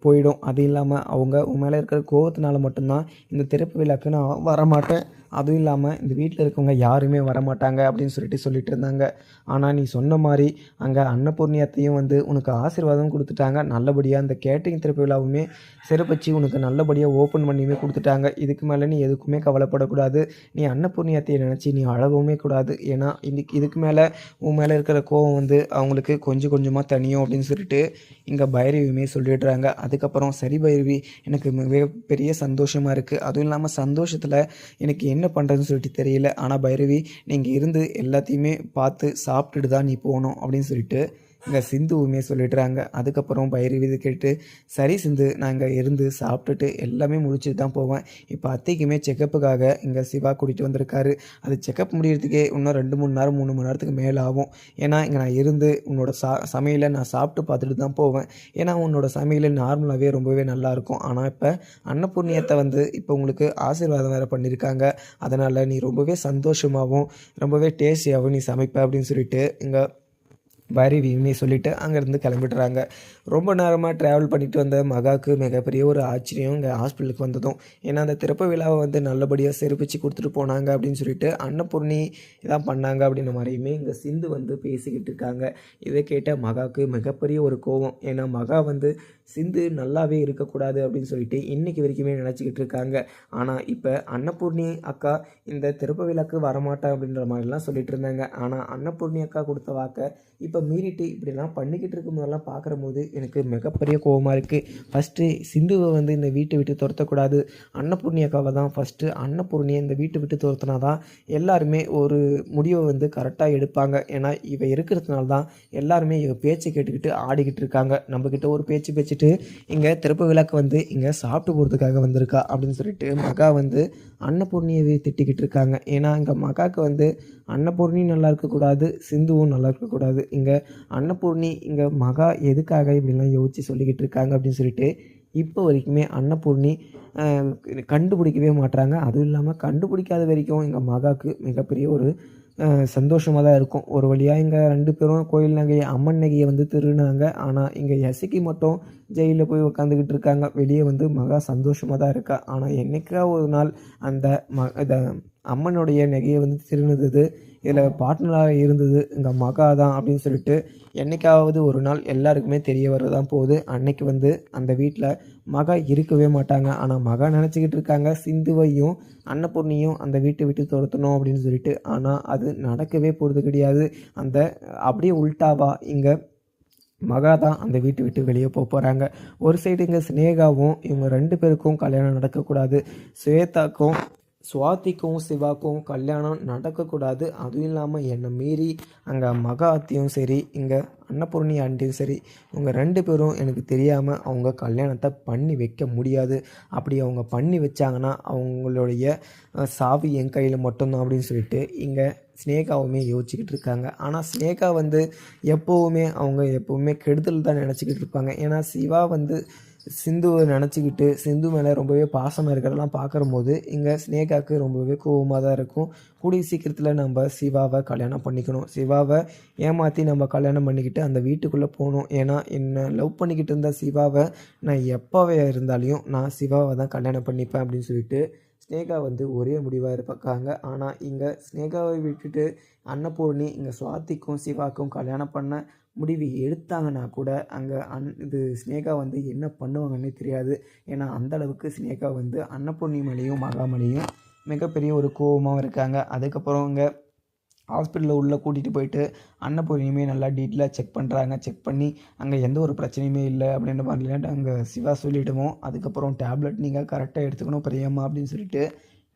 போயிடும். அது இல்லாமல் அவங்க உன் மேலே இருக்கிற கோவத்தினால மட்டும்தான் இந்த திறப்பு விழாக்கு நான் வரமாட்டேன், அதுவும் இல்லாமல் இந்த வீட்டில் இருக்கவங்க யாருமே வரமாட்டாங்க அப்படின்னு சொல்லிட்டு இருந்தாங்க. ஆனால் நீ சொன்ன மாதிரி அங்கே அன்னபூர்ணியத்தையும் வந்து உனக்கு ஆசீர்வாதம் கொடுத்துட்டாங்க. நல்லபடியாக அந்த கேட்டரிங் திறப்பு விழாவுமே சிறப்பிச்சு உனக்கு நல்லபடியாக ஓப்பன் பண்ணியுமே கொடுத்துட்டாங்க. இதுக்கு மேலே நீ எதுக்குமே கவலைப்படக்கூடாது. நீ அன்னபூர்ணியத்தையை நினச்சி நீ அழகவுமே கூடாது. ஏன்னா இதுக்கு மேலே உன் மேலே இருக்கிற கோவம் வந்து அவங்களுக்கு கொஞ்சம் கொஞ்சமாக தனியும் அப்படின்னு சொல்லிட்டு இங்கே பைரவியுமே சொல்லிடுறாங்க. அதுக்கப்புறம் சரி பைரவி, எனக்கு மிகப்பெரிய சந்தோஷமாக இருக்குது. அதுவும் இல்லாமல் சந்தோஷத்தில் எனக்கு என்ன பண்ணுறதுன்னு சொல்லிட்டு தெரியல. ஆனால் பைரவி, நீங்கள் இருந்து எல்லாத்தையுமே பார்த்து சாப்பிட்டுட்டு தான் நீ போகணும் அப்படின்னு சொல்லிட்டு இங்கே சிந்துவுமே சொல்லிடுறாங்க. அதுக்கப்புறம் பைரவி இது கேட்டு, சரி சிந்து, நான் இங்கே இருந்து சாப்பிட்டுட்டு எல்லாமே முடிச்சுட்டு தான் போவேன். இப்போ அத்தைக்குமே செக்கப்புக்காக இங்கே சிவா கூட்டிகிட்டு வந்திருக்காரு. அது செக்கப் முடிகிறதுக்கே இன்னும் 2 மணி நேரம் 3 மணி நேரத்துக்கு மேலே ஆகும். ஏன்னா இங்கே நான் இருந்து உன்னோட சமையலை நான் சாப்பிட்டு பார்த்துட்டு தான் போவேன். ஏன்னா உன்னோட சமையல் நார்மலாகவே ரொம்பவே நல்லாயிருக்கும். ஆனால் இப்போ அன்னபூர்ணியத்தை வந்து இப்போ உங்களுக்கு ஆசீர்வாதம் வேறு பண்ணியிருக்காங்க. அதனால் நீ ரொம்பவே சந்தோஷமாகவும் ரொம்பவே டேஸ்டியாகவும் நீ சமைப்ப அப்படின்னு சொல்லிட்டு இங்கே பைரவியுமே சொல்லிவிட்டு அங்கேருந்து கிளம்பிடுறாங்க. ரொம்ப நேரமாக ட்ராவல் பண்ணிட்டு வந்த மகாவுக்கு மிகப்பெரிய ஒரு ஆச்சரியம் இங்கே ஹாஸ்பிட்டலுக்கு வந்ததும். ஏன்னா அந்த திறப்பு விழாவை வந்து நல்லபடியாக சிறப்பிச்சு கொடுத்துட்டு போனாங்க அப்படின்னு சொல்லிட்டு அன்னபூர்ணி இதான் பண்ணாங்க அப்படின்ற மாதிரியுமே இங்கே சிந்து வந்து பேசிக்கிட்டு இருக்காங்க. இதை கேட்ட மகாவுக்கு மிகப்பெரிய ஒரு கோபம். ஏன்னா மகா வந்து சிந்து நல்லாவே இருக்கக்கூடாது அப்படின்னு சொல்லிட்டு இன்றைக்கி வரைக்குமே நினச்சிக்கிட்டு இருக்காங்க. ஆனால் இப்போ அன்னபூர்ணி அக்கா இந்த திறப்பு விழாக்கு வரமாட்டேன் அப்படின்ற மாதிரிலாம் சொல்லிட்டு இருந்தாங்க. ஆனால் அன்னபூர்ணி அக்கா கொடுத்த வாக்கை இப்போ மீறிட்டு இப்படிலாம் பண்ணிக்கிட்டு இருக்கும்போதெல்லாம் பார்க்குற போது எனக்கு மிகப்பெரிய கோபமாக இருக்குது. ஃபஸ்ட்டு சிந்துவை வந்து இந்த வீட்டை விட்டு துரத்தக்கூடாது, அன்னபூர்ணி அக்காவை தான் ஃபஸ்ட்டு அன்னபூர்ணியை இந்த வீட்டை விட்டு துரத்துனா தான் எல்லாருமே ஒரு முடிவை வந்து கரெக்டாக எடுப்பாங்க. ஏன்னா இவ இருக்கிறதுனால தான் எல்லாருமே இவ பேச்சை கேட்டுக்கிட்டு ஆடிக்கிட்டு இருக்காங்க. நம்மக்கிட்ட ஒரு பேச்சு இங்கே திறப்பு விழாக்கு வந்து இங்கே சாப்பிட்டு போகிறதுக்காக வந்திருக்கா அப்படின்னு சொல்லிட்டு மகா வந்து அன்னபூர்ணியவே திட்டிக்கிட்டு இருக்காங்க. ஏன்னா இங்கே மகாவுக்கு வந்து அன்னபூர்ணி நல்லா இருக்கக்கூடாது, சிந்துவும் நல்லா இருக்கக்கூடாது. இங்கே அன்னபூர்ணி இங்கே மகா எதுக்காக இப்படிலாம் யோசித்து சொல்லிக்கிட்டு இருக்காங்க அப்படின்னு சொல்லிட்டு இப்போ வரைக்குமே அன்னபூர்ணி கண்டுபிடிக்கவே மாட்டாங்க. அதுவும் இல்லாமல் கண்டுபிடிக்காத வரைக்கும் எங்கள் மகாவுக்கு மிகப்பெரிய ஒரு சந்தோஷமாக தான் இருக்கும். ஒரு வழியாக இங்கே 2 பேரும் கோயில் நகையை அம்மன் நகையை வந்து திருடினாங்க. ஆனால் இங்கே எசைக்கு மட்டும் ஜெயிலில் போய் உட்காந்துக்கிட்டு இருக்காங்க. வெளியே வந்து மகா சந்தோஷமாக தான் இருக்கா. ஆனால் என்றைக்கா ஒரு நாள் அந்த அம்மனுடைய நகையை வந்து திருடுனது, இதில் பார்ட்னராக இருந்தது எங்கள் மகா தான் அப்படின்னு சொல்லிட்டு என்றைக்காவது ஒரு நாள் எல்லாருக்குமே தெரிய வரதான் போகுது. அன்னைக்கு வந்து அந்த வீட்டில் மகா இருக்கவே மாட்டாங்க. ஆனால் மகா நினச்சிக்கிட்டு இருக்காங்க சிந்துவையும் அன்னபூர்ணியும் அந்த வீட்டை விட்டு துரத்தணும் அப்படின்னு சொல்லிட்டு. ஆனால் அது நடக்கவே போகிறது கிடையாது. அந்த அப்படியே உல்டாவா இங்கே மகா தான் அந்த வீட்டை விட்டு வெளியே போகிறாங்க. ஒரு சைடு இங்கே ஸ்னேகாவும் இவங்க 2 பேருக்கும் கல்யாணம் நடக்கக்கூடாது, சுவாதிக்கும் சிவாக்கும் கல்யாணம் நடக்கக்கூடாது. அதுவும் இல்லாமல் என்னை மீறி அங்கே மகா அத்தியும் சரி இங்கே அன்னபூர்ணி ஆண்டியும் சரி இவங்க 2 பேரும் எனக்கு தெரியாமல் அவங்க கல்யாணத்தை பண்ணி வைக்க முடியாது. அப்படி அவங்க பண்ணி வச்சாங்கன்னா அவங்களுடைய சாவி என் கையில் மட்டும்தான் அப்படின்னு சொல்லிட்டு இங்கே ஸ்னேகாவுமே யோசிச்சுக்கிட்டு இருக்காங்க. ஆனால் ஸ்னேகா வந்து எப்போவுமே கெடுதல் தான் நினச்சிக்கிட்டு இருப்பாங்க. ஏன்னா சிவா வந்து சிந்துவை நினச்சிக்கிட்டு சிந்து மேலே ரொம்பவே பாசமாக இருக்கிறதெல்லாம் பார்க்கும்போது இங்கே ஸ்னேகாவுக்கு ரொம்பவே கோபமாக தான் இருக்கும். கூடிய சீக்கிரத்தில் நம்ம சிவாவை கல்யாணம் பண்ணிக்கணும், சிவாவை ஏமாற்றி நம்ம கல்யாணம் பண்ணிக்கிட்டு அந்த வீட்டுக்குள்ளே போகணும். ஏன்னா என்னை லவ் பண்ணிக்கிட்டு இருந்த சிவாவை நான் எப்போவே இருந்தாலையும் நான் சிவாவை தான் கல்யாணம் பண்ணிப்பேன் அப்படின்னு சொல்லிட்டு ஸ்னேகா வந்து ஒரே முடிவாக இருப்பாங்க. ஆனால் இங்கே ஸ்னேகாவை விட்டுட்டு அன்னபூர்ணி இங்கே சுவாதிக்கும் சிவாக்கும் கல்யாணம் பண்ண முடிவு எடுத்தாங்கன்னா கூட அங்கே இது ஸ்னேகா வந்து என்ன பண்ணுவாங்கன்னே தெரியாது. ஏன்னா அந்தளவுக்கு ஸ்னேகா வந்து அன்னபூர்ணி மேலேயும் மகா மேலேயும் மிகப்பெரிய ஒரு கோபமாக இருக்காங்க. அதுக்கப்புறம் இங்கே ஹாஸ்பிட்டலில் உள்ளே கூட்டிகிட்டு போயிட்டு அன்னபூர்ணியுமே நல்லா டீட்டெயிலாக செக் பண்ணுறாங்க. செக் பண்ணி அங்கே எந்த ஒரு பிரச்சனையுமே இல்லை அப்படின்ற மாதிரிலாம் அங்கே சிவா சொல்லிவிடுவோம். அதுக்கப்புறம் டேப்லெட் நீங்கள் கரெக்டாக எடுத்துக்கணும் பிரியம்மா அப்படின்னு சொல்லிட்டு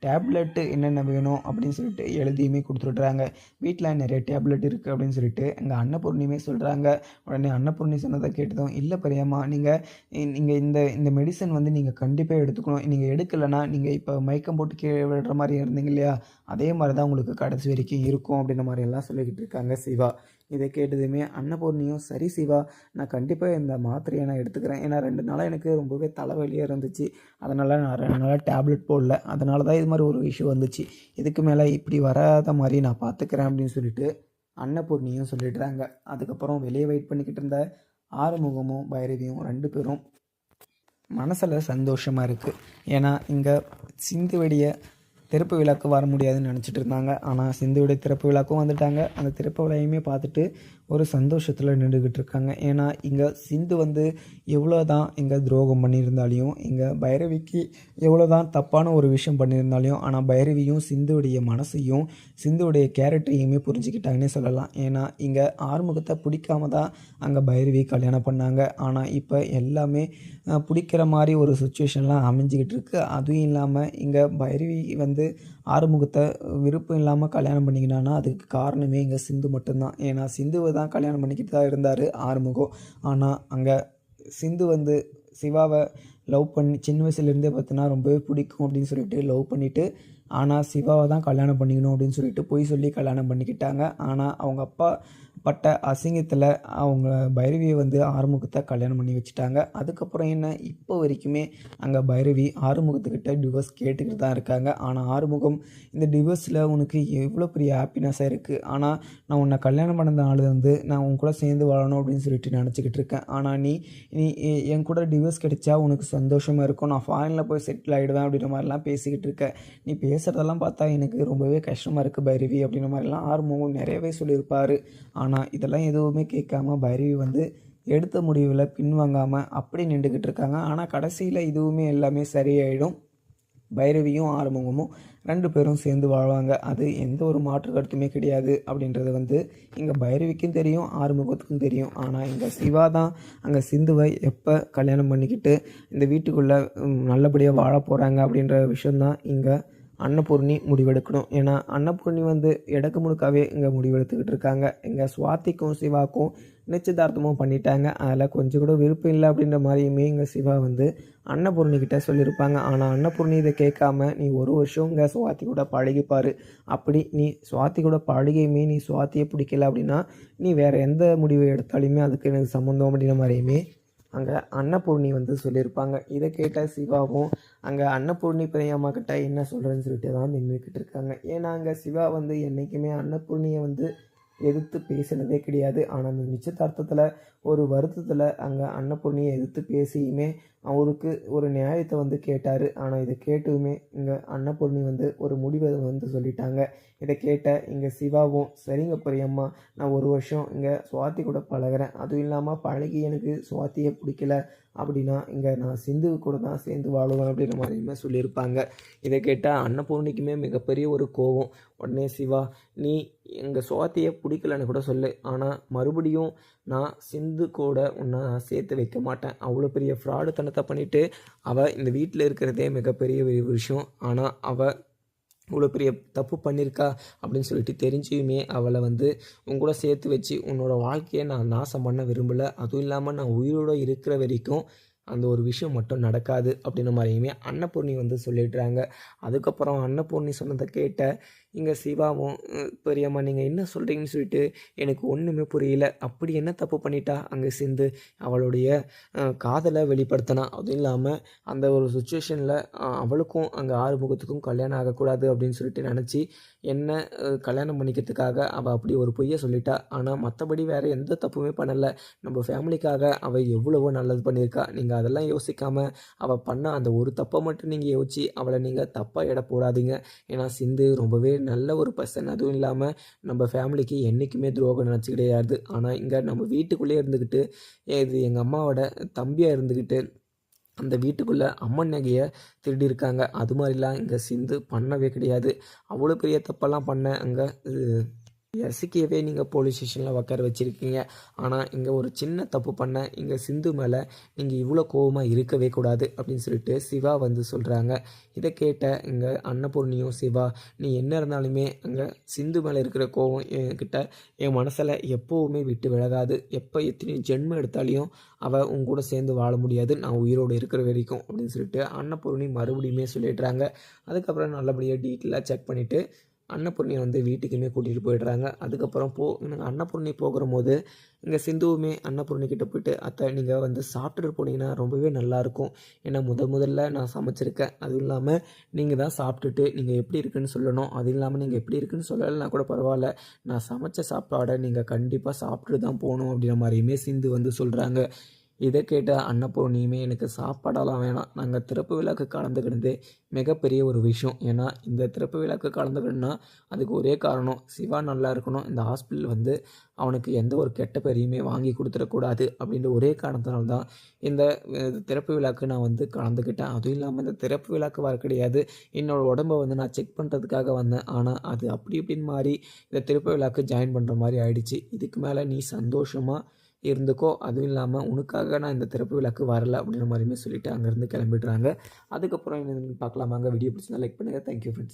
டேப்லெட்டு என்னென்ன வேணும் அப்படின்னு சொல்லிட்டு எழுதியுமே கொடுத்துட்றாங்க. வீட்டில் நிறைய டேப்லெட் இருக்குது அப்படின்னு சொல்லிட்டு எங்கள் அன்னபூர்ணியுமே சொல்கிறாங்க. உடனே அன்னபூர்ணி சொன்னதை கேட்டதும், இல்லை பெரியம்மா, நீங்கள் இந்த இந்த மெடிசன் வந்து நீங்கள் கண்டிப்பாக எடுத்துக்கணும். நீங்கள் எடுக்கலைன்னா நீங்கள் இப்போ மயக்கம் போட்டு கீழே விழுற மாதிரி இருந்தீங்க இல்லையா, அதே மாதிரி தான் உங்களுக்கு கடைசி வரைக்கும் இருக்கும் அப்படின்ற மாதிரியெல்லாம் சொல்லிக்கிட்டு இருக்காங்க சிவா. இதை கேட்டதுமே அன்னபூர்ணியும், சரி சிவா, நான் கண்டிப்பாக இந்த மாத்திரையை நான் எடுத்துக்கிறேன். ஏன்னா 2 நாளாக எனக்கு ரொம்பவே தலைவலியாக இருந்துச்சு. அதனால் நான் 2 நாளாக டேப்லெட் போடல. அதனால தான் இது மாதிரி ஒரு இஷ்யூ வந்துச்சு. இதுக்கு மேலே இப்படி வராத மாதிரி நான் பார்த்துக்கிறேன் அப்படின்னு சொல்லிட்டு அன்னபூர்ணியும் சொல்லிடுறாங்க. அதுக்கப்புறம் வெளியே வெயிட் பண்ணிக்கிட்டு இருந்த ஆறுமுகமும் பைரவியும் 2 பேரும் மனசில் சந்தோஷமாக இருக்குது. ஏன்னா இங்கே சிந்து வெடியை திறப்பு விழாக்கு வர முடியாதுன்னு நினச்சிட்டு இருந்தாங்க. ஆனால் சிந்துவுடைய திறப்பு விழாக்கும் வந்துட்டாங்க. அந்த திறப்பு விழாவையுமே பார்த்துட்டு ஒரு சந்தோஷத்தில் நின்றுக்கிட்டு இருக்காங்க. ஏன்னா இங்கே சிந்து வந்து எவ்வளோ தான் இங்கே துரோகம் பண்ணியிருந்தாலையும், இங்கே பைரவிக்கு எவ்வளோ தான் தப்பான ஒரு விஷயம் பண்ணியிருந்தாலையும், ஆனால் பைரவியும் சிந்துவுடைய மனசையும் சிந்துவுடைய கேரக்டரையுமே புரிஞ்சுக்கிட்டாங்கன்னே சொல்லலாம். ஏன்னா இங்கே ஆறுமுகத்தை பிடிக்காம தான் அங்கே பைரவி கல்யாணம் பண்ணாங்க. ஆனால் இப்போ எல்லாமே பிடிக்கிற மாதிரி ஒரு சுச்சுவேஷன்லாம் அமைஞ்சிக்கிட்டு இருக்குது. அதுவும் இல்லாமல் இங்கே பைரவி வந்து ஆறுமுகத்தை விருப்பம் இல்லாமல் கல்யாணம் பண்ணிக்கினான்னா அதுக்கு காரணமே இங்கே சிந்து மட்டும்தான். ஏன்னா சிந்துவை தான் கல்யாணம் பண்ணிக்கிட்டு தான் இருந்தார் ஆறுமுகம். ஆனால் அங்கே சிந்து வந்து சிவாவை லவ் பண்ணி சின்ன வயசுலேருந்தே பார்த்தீங்கன்னா ரொம்பவே பிடிக்கும் அப்படின்னு சொல்லிட்டு லவ் பண்ணிவிட்டு, ஆனால் சிவாவை தான் கல்யாணம் பண்ணிக்கணும் அப்படின்னு சொல்லிட்டு பொய் சொல்லி கல்யாணம் பண்ணிக்கிட்டாங்க. ஆனால் அவங்க அப்பா பட்ட அசிங்கத்தில் அவங்க பைரவியை வந்து ஆறுமுகத்தை கல்யாணம் பண்ணி வச்சுட்டாங்க. அதுக்கப்புறம் என்ன, இப்போ வரைக்குமே அங்கே பைரவி ஆறுமுகத்துக்கிட்ட டிவோர்ஸ் கேட்டுக்கிட்டு தான் இருக்காங்க. ஆனால் ஆறுமுகம், இந்த டிவோர்ஸில் உனக்கு எவ்வளோ பெரிய ஹாப்பினஸ்ஸாக இருக்குது, ஆனால் நான் உன்னை கல்யாணம் பண்ணதுனால வந்து நான் உன் கூட சேர்ந்து வாழணும் அப்படின்னு சொல்லிட்டு நினச்சிக்கிட்டு இருக்கேன். ஆனால் நீ நீ என் கூட டிவோர்ஸ் கிடைச்சா உனக்கு சந்தோஷமாக இருக்கும், நான் ஃபாரினில் போய் செட்டில் ஆகிடுவேன் அப்படின்ற மாதிரிலாம் பேசிக்கிட்டு இருக்கேன். நீ பேசுகிறதெல்லாம் பார்த்தா எனக்கு ரொம்பவே கஷ்டமாக இருக்குது பைரவி அப்படின்ற மாதிரிலாம் ஆறுமுகம் நிறையவே சொல்லியிருப்பார். ஆனால் இதெல்லாம் எதுவுமே கேட்காம பைரவி வந்து எடுத்த முடிவில் பின்வாங்காமல் அப்படி நின்றுக்கிட்டு இருக்காங்க. ஆனால் கடைசியில் இதுவுமே எல்லாமே சரியாயிடும். பைரவியும் ஆறுமுகமும் 2 பேரும் சேர்ந்து வாழ்வாங்க. அது எந்த ஒரு மாற்று கருத்துமே கிடையாது அப்படின்றது வந்து இங்கே பைரவிக்கும் தெரியும், ஆறுமுகத்துக்கும் தெரியும். ஆனால் இங்கே சிவா தான் அங்கே சிந்துவை எப்போ கல்யாணம் பண்ணிக்கிட்டு இந்த வீட்டுக்குள்ளே நல்லபடியாக வாழ போகிறாங்க அப்படின்ற விஷயந்தான் இங்கே அன்னபூர்ணி முடிவெடுக்கணும். ஏன்னா அன்னபூர்ணி வந்து எடக்கு முழுக்காவே இங்கே முடிவெடுத்துக்கிட்டு இருக்காங்க. இங்கே சுவாதிக்கும் சிவாக்கும் நிச்சயதார்த்தமும் பண்ணிட்டாங்க. அதில் கொஞ்சம் கூட விருப்பம் இல்லை அப்படின்ற மாதிரியுமே இங்கே சிவா வந்து அன்னபூர்ணிக்கிட்ட சொல்லியிருப்பாங்க. ஆனால் அன்னபூர்ணி இதை கேட்காம, நீ 1 வருஷம் இங்கே சுவாதி கூட பழகிப்பார், அப்படி நீ சுவாதி கூட பழகியுமே நீ சுவாத்தியை பிடிக்கல அப்படின்னா நீ வேறு எந்த முடிவை எடுத்தாலுமே அதுக்கு எனக்கு சம்மந்தம் அப்படின்ற மாதிரியுமே அங்கே அன்னபூர்ணி வந்து சொல்லியிருப்பாங்க. இதை கேட்ட சிவாவும் அங்கே அன்னபூர்ணி பெரியம்மா கிட்ட என்ன சொல்கிறேன்னு சொல்லிட்டு தான் நின்றுக்கிட்டு இருக்காங்க. ஏன்னா அங்கே சிவா வந்து என்றைக்குமே அன்னபூர்ணியை வந்து எதிர்த்து பேசினதே கிடையாது. ஆனால் அந்த நிச்சயதார்த்தத்தில் ஒரு வருத்தத்தில் அங்கே அன்னபூர்ணியை எதிர்த்து பேசியுமே அவருக்கு ஒரு நியாயத்தை வந்து கேட்டார். ஆனால் இதை கேட்டுமே இங்கே அன்னபூர்ணி வந்து ஒரு முடிவை வந்து சொல்லிட்டாங்க. இதை கேட்ட இங்கே சிவாவும், சரிங்க பெரியம்மா, நான் 1 வருஷம் இங்கே சுவாதி கூட பழகிறேன், அதுவும் இல்லாமல் பழகி எனக்கு சுவாத்தியை பிடிக்கல அப்படின்னா இங்கே நான் சிந்து கூட தான் சேர்ந்து வாழுவேன் அப்படின்ற மாதிரியுமே சொல்லியிருப்பாங்க. இதை கேட்டால் அன்னபூர்ணிக்குமே மிகப்பெரிய ஒரு கோபம். உடனே சிவா, நீ எங்கள் சுவாத்தியை பிடிக்கலன்னு கூட சொல்லு, ஆனால் மறுபடியும் நான் சிந்து கூட உன்னை நான் சேர்த்து வைக்க மாட்டேன். அவ்வளோ பெரிய ஃப்ராடுத்தனத்தை பண்ணிவிட்டு அவள் இந்த வீட்டில் இருக்கிறதே மிகப்பெரிய ஒரு விஷயம். ஆனால் அவள் இவ்வளோ பெரிய தப்பு பண்ணியிருக்கா அப்படின்னு சொல்லிட்டு தெரிஞ்சுமே அவளை வந்து உன் கூட சேர்த்து வச்சு உன்னோட வாழ்க்கையை நான் நாசம் பண்ண விரும்பலை. அதுவும் இல்லாமல் நான் உயிரோடு இருக்கிற வரைக்கும் அந்த ஒரு விஷயம் மட்டும் நடக்காது அப்படின்ற மாதிரியுமே அன்னபூர்ணி வந்து சொல்லிடுறாங்க. அதுக்கப்புறம் அன்னபூர்ணி சொன்னதை கேட்ட இங்கே சிவாவும், பெரியம்மா நீங்கள் என்ன சொல்கிறீங்கன்னு சொல்லிட்டு எனக்கு ஒன்றுமே புரியல, அப்படி என்ன தப்பு பண்ணிட்டா அங்கே சிந்து, அவளுடைய காதலை வெளிப்படுத்தினா, அதுவும் இல்லாமல் அந்த ஒரு சுச்சுவேஷனில் அவளுக்கும் அங்கே ஆறுமுகத்துக்கும் கல்யாணம் ஆகக்கூடாது அப்படின்னு சொல்லிட்டு நினச்சி என்ன கல்யாணம் பண்ணிக்கிறதுக்காக அவள் அப்படி ஒரு பொய்யை சொல்லிட்டா. ஆனால் மற்றபடி வேறு எந்த தப்புமே பண்ணலை. நம்ம ஃபேமிலிக்காக அவள் எவ்வளவோ நல்லது பண்ணியிருக்கா. நீங்கள் அதெல்லாம் யோசிக்காமல் அவள் பண்ண அந்த ஒரு தப்பை மட்டும் நீங்கள் யோசிச்சு அவளை நீங்கள் தப்பாக எடை போடாதீங்க. ஏன்னா சிந்து ரொம்பவே நல்ல ஒரு பர்சன். அதுவும் இல்லாமல் நம்ம ஃபேமிலிக்கு என்றைக்குமே துரோகம் நினச்சி கிடையாது. ஆனால் இங்கே நம்ம வீட்டுக்குள்ளேயே இருந்துக்கிட்டு, இது எங்கள் அம்மாவோட தம்பியாக இருந்துக்கிட்டு அந்த வீட்டுக்குள்ளே அம்மன் நகையை திருடியிருக்காங்க. அது மாதிரிலாம் இங்கே சிந்து பண்ணவே கிடையாது. அவ்வளோ பெரிய தப்பெல்லாம் பண்ண அங்கே ரசிக்கவே நீங்கள் போலீஸ் ஸ்டேஷனில் உட்கார வச்சுருக்கீங்க. ஆனால் இங்கே ஒரு சின்ன தப்பு பண்ண இங்கே சிந்து மேலே நீங்கள் இவ்வளோ கோவமாக இருக்கவே கூடாது அப்படின்னு சொல்லிட்டு சிவா வந்து சொல்கிறாங்க. இதை கேட்ட இங்கே அன்னபூர்ணியும் சிவா, நீ என்ன இருந்தாலுமே அங்கே சிந்து மேலே இருக்கிற கோவம் என்கிட்ட என் மனசில் எப்போவுமே விட்டு விலகாது. எப்போ எத்தனை ஜென்மம் எடுத்தாலையும் அவள் உன் கூட சேர்ந்து வாழ முடியாது, நான் உயிரோடு இருக்கிற வரைக்கும் அப்படின்னு சொல்லிட்டு அன்னபூர்ணி மறுபடியுமே சொல்லிடுறாங்க. அதுக்கப்புறம் நல்லபடியாக டீட்டெயிலாக செக் பண்ணிவிட்டு அன்னபூர்ணியை வந்து வீட்டுக்குமே கூட்டிகிட்டு போயிடுறாங்க. அதுக்கப்புறம் அன்னபூர்ணி போகும்போது இங்கே சிந்துவுமே அன்னபூர்ணி கிட்ட போயிட்டு, அத்தை நீங்கள் வந்து சாப்பிட்டுட்டு போனீங்கன்னா ரொம்பவே நல்லாயிருக்கும். ஏன்னா முதல்ல நான் சமைச்சிருக்கேன். அதுவும் இல்லாமல் நீங்கள் தான் சாப்பிட்டுட்டு நீங்கள் எப்படி இருக்குன்னு சொல்லணும். அதுவும் இல்லாமல் நீங்கள் எப்படி இருக்குன்னு சொல்லலைன்னா கூட பரவாயில்ல, நான் சமைச்ச சாப்பாடை நீங்கள் கண்டிப்பாக சாப்பிட்டுட்டு தான் போகணும் அப்படின்ற மாதிரியுமே சிந்து வந்து சொல்கிறாங்க. இதை கேட்ட அன்னபூர்ணியுமே, எனக்கு சாப்பாடெல்லாம் வேணாம், நாங்கள் திறப்பு விழாக்கு கலந்துக்கினது மிகப்பெரிய ஒரு விஷயம். ஏன்னா இந்த திறப்பு விழாக்கு கலந்துக்கணுன்னா அதுக்கு ஒரே காரணம், சிவா நல்லா இருக்கணும், இந்த ஹாஸ்பிட்டல் வந்து அவனுக்கு எந்த ஒரு கெட்ட பேரையுமே வாங்கி கொடுத்துடக்கூடாது அப்படின்ற ஒரே காரணத்தினால தான் இந்த திறப்பு விழாக்கு நான் வந்து கலந்துக்கிட்டேன். அதுவும் இல்லாமல் இந்த திறப்பு விழாக்கு வர கிடையாது, என்னோடய உடம்பை வந்து நான் செக் பண்ணுறதுக்காக வந்தேன். ஆனால் அது அப்படி இப்படின்னு மாறி இந்த திறப்பு விழாக்கு ஜாயின் பண்ணுற மாதிரி ஆயிடுச்சு. இதுக்கு மேலே நீ சந்தோஷமாக இருந்துக்கோ, அதுவும் இல்லாமல் உனக்காக நான் இந்த திறப்பு விழாக்கு வரல அப்படின்ற மாதிரியுமே சொல்லிவிட்டு அங்கேருந்து கிளம்பிடுறாங்க. அதுக்கப்புறம் என்ன பார்க்கலாமாங்க. வீடியோ பிடிச்சிருந்தா லைக் பண்ணுங்கள். Thank you friends.